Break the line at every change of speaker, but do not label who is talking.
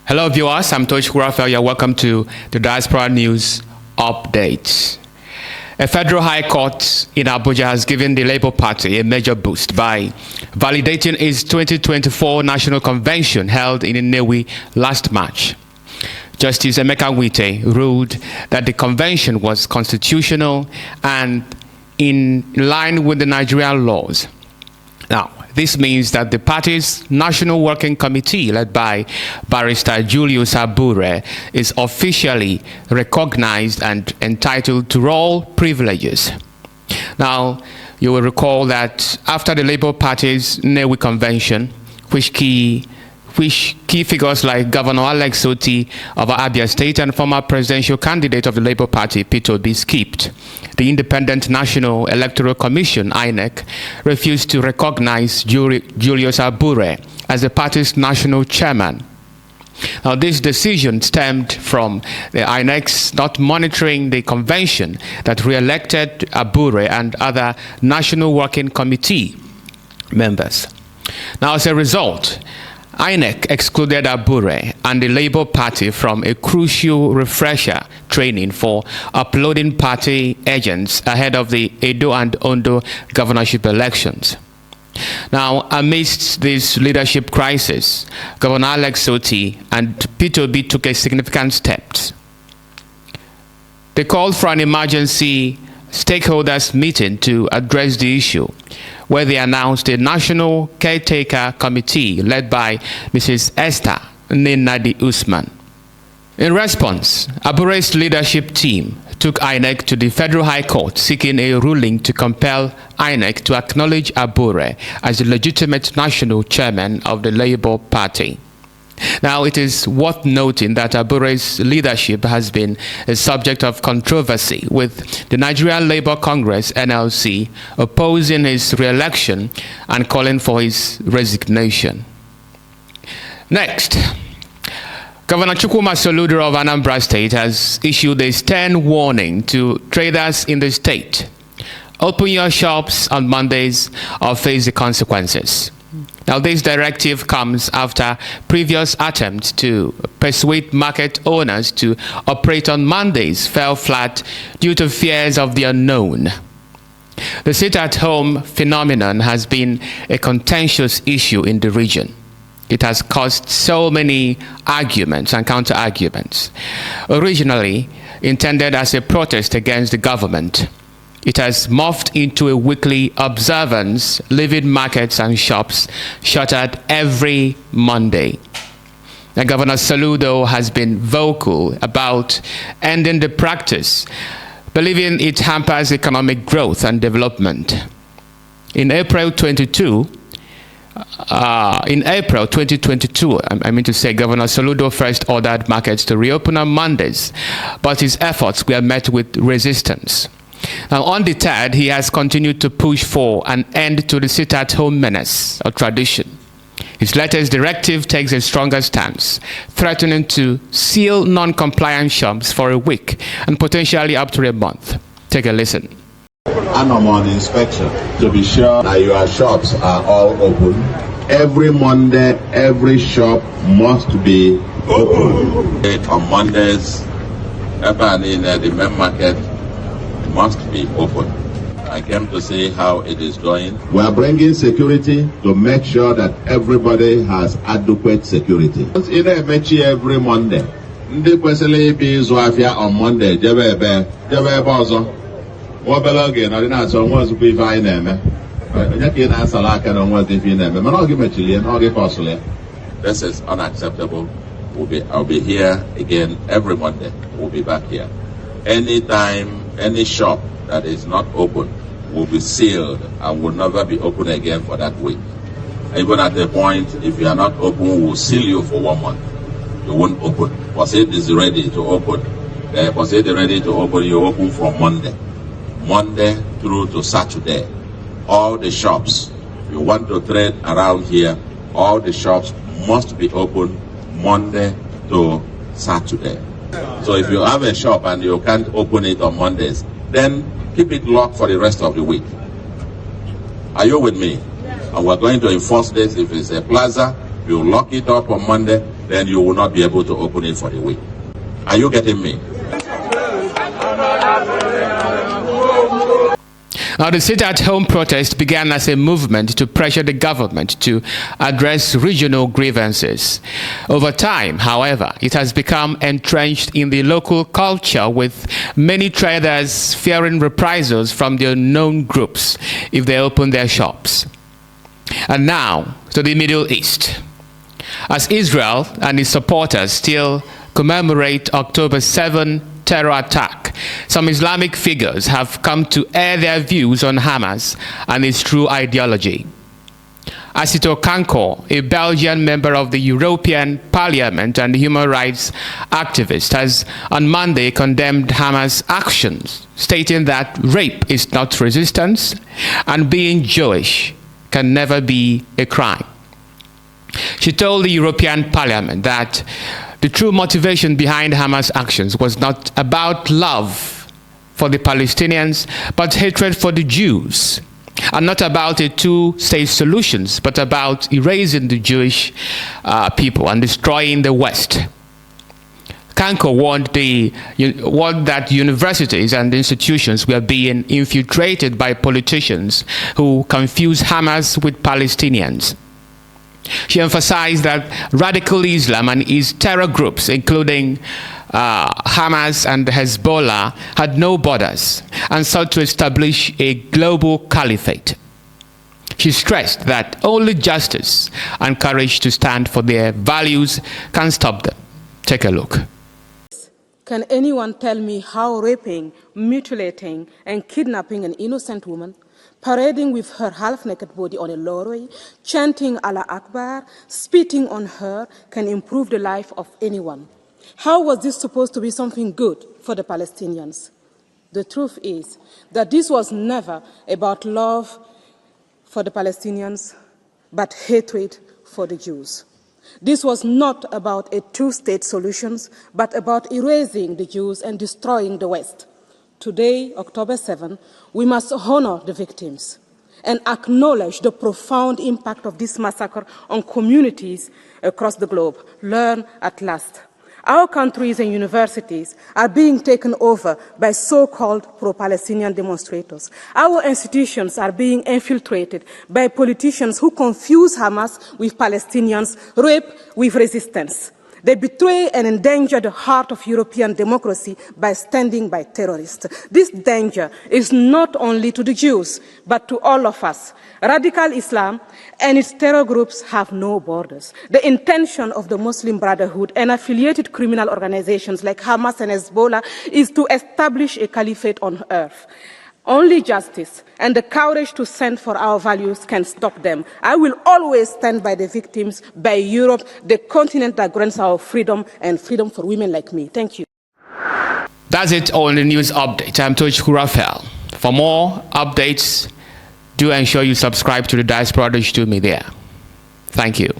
Hello viewers, I'm Tosh Raphael. You're welcome to the Diaspora News Update. A federal high court in Abuja has given the Labour Party a major boost by validating its 2024 National Convention held in Nnewi last March. Justice Emeka Nwite ruled that the convention was constitutional and in line with the Nigerian laws. Now, this means that the party's National Working Committee, led by Barrister Julius Abure, is officially recognized and entitled to all privileges. Now, you will recall that after the Labour Party's Nnewi convention, which key figures like Governor Otti of Abia State and former presidential candidate of the Labour Party, Otti, skipped, the Independent National Electoral Commission, INEC, refused to recognize Julius Abure as the party's national chairman. Now, this decision stemmed from the INEC's not monitoring the convention that re-elected Abure and other National Working Committee members. Now, as a result, INEC excluded Abure and the Labour Party from a crucial refresher training for uploading party agents ahead of the Edo and Ondo governorship elections. Now, amidst this leadership crisis, Governor Otti and Otti took a significant steps. They called for an emergency stakeholders meeting to address the issue, where they announced a national caretaker committee led by Mrs. Esther Nnewi Usman. In response, Abure's leadership team took INEC to the Federal High Court seeking a ruling to compel INEC to acknowledge Abure as the legitimate national chairman of the Labour Party. Now, it is worth noting that Abure's leadership has been a subject of controversy, with the Nigerian Labour Congress, NLC, opposing his re-election and calling for his resignation. Next, Governor Soludo of Anambra State has issued a stern warning to traders in the state. Open your shops on Mondays or face the consequences. Now, this directive comes after previous attempts to persuade market owners to operate on Mondays fell flat due to fears of the unknown. The sit-at-home phenomenon has been a contentious issue in the region. It has caused so many arguments and counter-arguments. Originally intended as a protest against the government, it has morphed into a weekly observance, leaving markets and shops shuttered every Monday. Now, Governor Soludo has been vocal about ending the practice, believing it hampers economic growth and development. In April 2022, Governor Soludo first ordered markets to reopen on Mondays, but his efforts were met with resistance. Now, undeterred, he has continued to push for an end to the sit-at-home menace or tradition. His latest directive takes a stronger stance, threatening to seal non-compliant shops for a week and potentially up to a month. Take a listen.
And I'm on inspection to be sure that your shops are all open. Every Monday, every shop must be open. On Mondays, everyone in the main market must be open. I came to see how it is going. We are bringing security to make sure that everybody has adequate security. In every Monday, ndị kwesịrị ibi ịzụ afịa on Monday jebe ebe ọzọ. Obere oge na dị na-asọ nwa ozugbo ife anyị na-eme. Onye ka ị na-asala aka na nwa ife ị na-eme, mana ọ gị mechiri ya na ọ gị kọsụrụ ya. This is unacceptable. I'll be here again every Monday. We'll be back here. Anytime any shop that is not open will be sealed and will never be open again for that week. Even at the point, if you are not open, we will seal you for 1 month. You won't open. Once it is ready to open, you open from Monday. Monday through to Saturday. All the shops, if you want to trade around here, all the shops must be open Monday to Saturday. So if you have a shop and you can't open it on Mondays, then keep it locked for the rest of the week. Are you with me? And we're going to enforce this. If it's a plaza, you lock it up on Monday. then you will not be able to open it for the week. Are you getting me?
Now, the sit-at-home protest began as a movement to pressure the government to address regional grievances. Over time, however, it has become entrenched in the local culture, with many traders fearing reprisals from the unknown groups if they open their shops. And now, to the Middle East. As Israel and its supporters still commemorate October 7 terror attack, some Islamic figures have come to air their views on Hamas and its true ideology. Asito Kanko, a Belgian member of the European Parliament and human rights activist, has on Monday condemned Hamas' actions, stating that rape is not resistance and being Jewish can never be a crime. She told the European Parliament that the true motivation behind Hamas' actions was not about love for the Palestinians, but hatred for the Jews, and not about a two-state solution, but about erasing the Jewish people and destroying the West. Kanko warned that universities and institutions were being infiltrated by politicians who confuse Hamas with Palestinians. She emphasized that radical Islam and its terror groups, including Hamas and Hezbollah, had no borders and sought to establish a global caliphate. She stressed that only justice and courage to stand for their values can stop them. Take a look.
Can anyone tell me how raping, mutilating, and kidnapping an innocent woman, parading with her half-naked body on a lorry, chanting Allah Akbar, spitting on her, can improve the life of anyone? How was this supposed to be something good for the Palestinians? The truth is that this was never about love for the Palestinians, but hatred for the Jews. This was not about a two-state solution, but about erasing the Jews and destroying the West. Today, October 7, we must honor the victims and acknowledge the profound impact of this massacre on communities across the globe. Learn at last. Our countries and universities are being taken over by so-called pro-Palestinian demonstrators. Our institutions are being infiltrated by politicians who confuse Hamas with Palestinians, rape with resistance. They betray and endanger the heart of European democracy by standing by terrorists. This danger is not only to the Jews, but to all of us. Radical Islam and its terror groups have no borders. The intention of the Muslim Brotherhood and affiliated criminal organizations like Hamas and Hezbollah is to establish a caliphate on earth. Only justice and the courage to stand for our values can stop them. I will always stand by the victims, by Europe, the continent that grants our freedom and freedom for women like me. Thank you.
That's it on the news update. I'm Tochukwu Raphael. For more updates, do ensure you subscribe to the Diaspora Digital Media. Thank you.